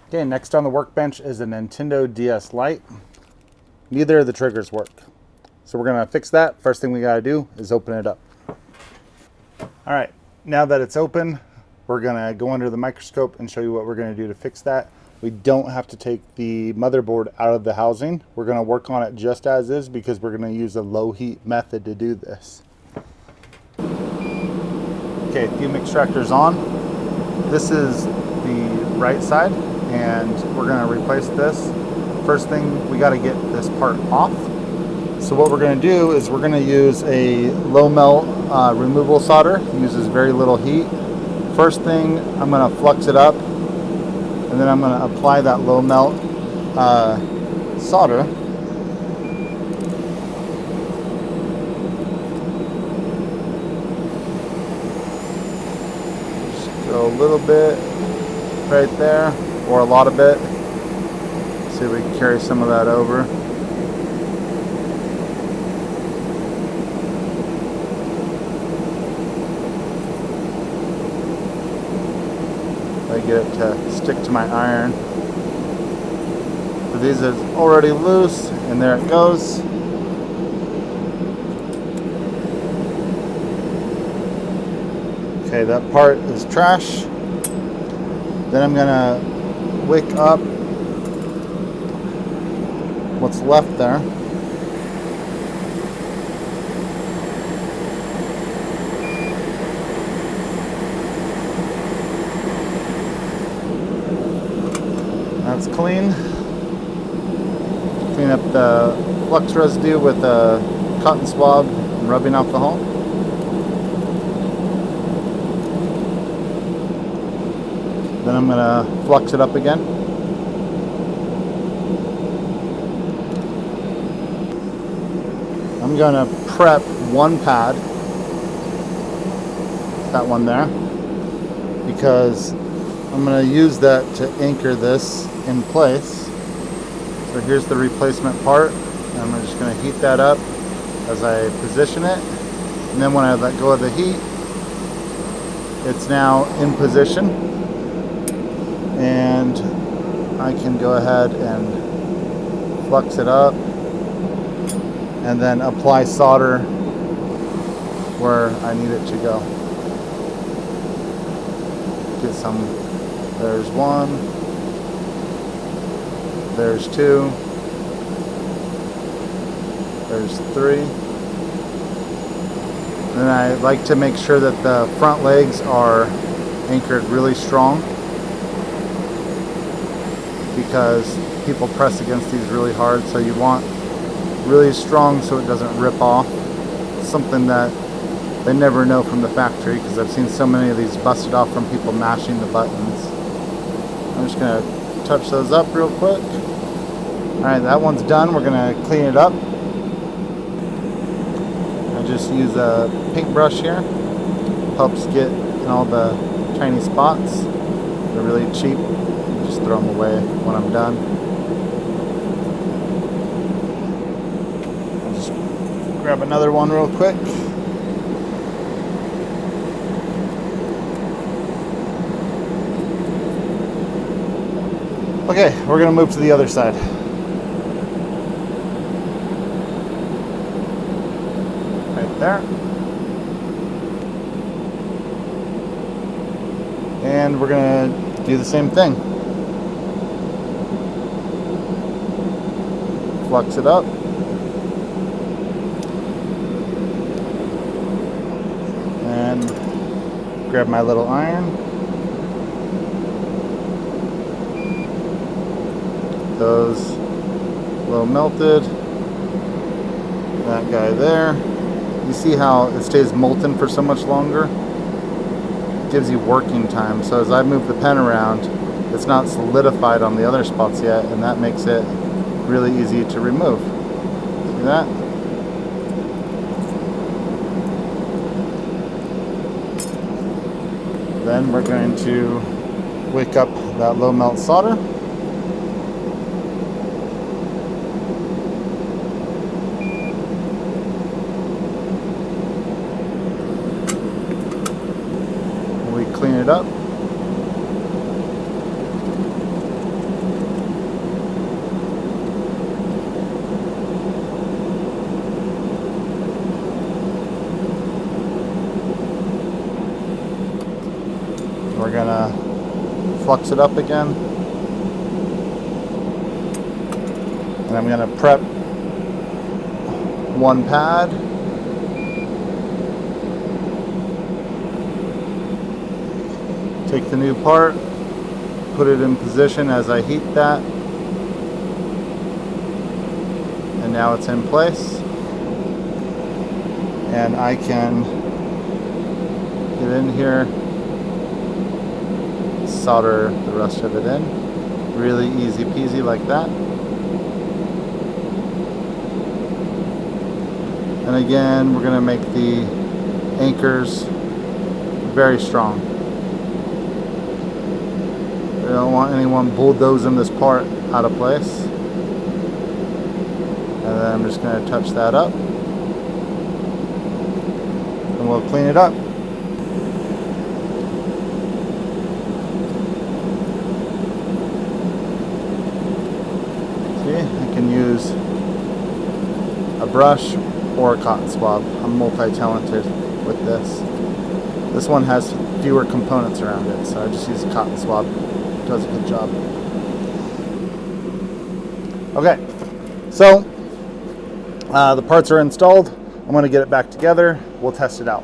Okay, next on the workbench is a Nintendo DS Lite. Neither of the triggers work. So we're gonna fix that. First thing we gotta do is open it up. All right, now that it's open, we're gonna go under the microscope and show you what we're gonna do to fix that. We don't have to take the motherboard out of the housing. We're gonna work on it just as is because we're gonna use a low heat method to do this. Okay, fume extractor's on. This is the right side, and we're gonna replace this. First thing, we gotta get this part off. So what we're gonna do is we're gonna use a low melt removal solder. It uses very little heat. First thing, I'm gonna flux it up, and then I'm gonna apply that low melt solder. Go a little bit right there, or a lot of it. See if we can carry some of that over. I get it to stick to my iron. So these is already loose, and there it goes. Okay, that part is trash. Then I'm gonna wick up what's left there. That's clean. Clean up the flux residue with a cotton swab and rubbing off the hull. Then I'm gonna flux it up again. I'm gonna prep one pad, that one there, because I'm gonna use that to anchor this in place. So here's the replacement part, and I'm just gonna heat that up as I position it. And then when I let go of the heat, it's now in position. And I can go ahead and flux it up and then apply solder where I need it to go. Get some, there's one, there's two, there's three. And I like to make sure that the front legs are anchored really strong, because people press against these really hard, so you want really strong so it doesn't rip off. It's something that they never know from the factory, because I've seen so many of these busted off from people mashing the buttons. I'm just going to touch those up real quick. Alright, that one's done. We're going to clean it up. I just use a paintbrush here. Helps get in all the tiny spots. They're really cheap. Just throw them away when I'm done. I'll just grab another one real quick. Okay, we're gonna move to the other side. Right there. And we're gonna do the same thing. Flux it up. And grab my little iron. Those a little melted. That guy there. You see how it stays molten for so much longer? It gives you working time. So as I move the pen around, it's not solidified on the other spots yet, and that makes it really easy to remove. See that? Then we're going to wick up that low melt solder. We clean it up. flux it up again. And I'm going to prep one pad. Take the new part, put it in position as I heat that. And now it's in place. And I can get in here, solder the rest of it in. Really easy peasy like that. And again, we're going to make the anchors very strong. I don't want anyone bulldozing this part out of place. And then I'm just going to touch that up. And we'll clean it up. See, I can use a brush or a cotton swab. I'm multi-talented with this. This one has fewer components around it, so I just use a cotton swab. It does a good job. Okay, so the parts are installed. I'm going to get it back together. We'll test it out.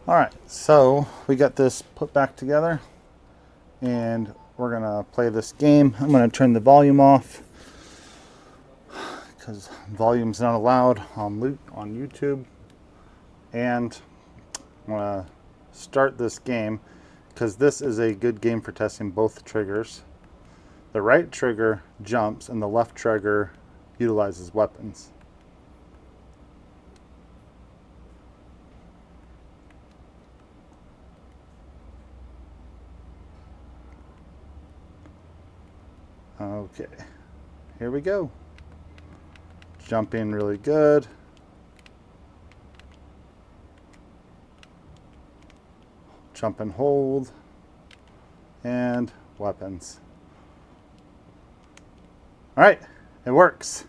All right, so we got this put back together, and we're going to play this game. I'm going to turn the volume off because volume's not allowed on YouTube. And I'm going to start this game because this is a good game for testing both triggers. The right trigger jumps and the left trigger utilizes weapons. Okay, here we go. Jumping really good. Jump and hold. And weapons. All right, it works.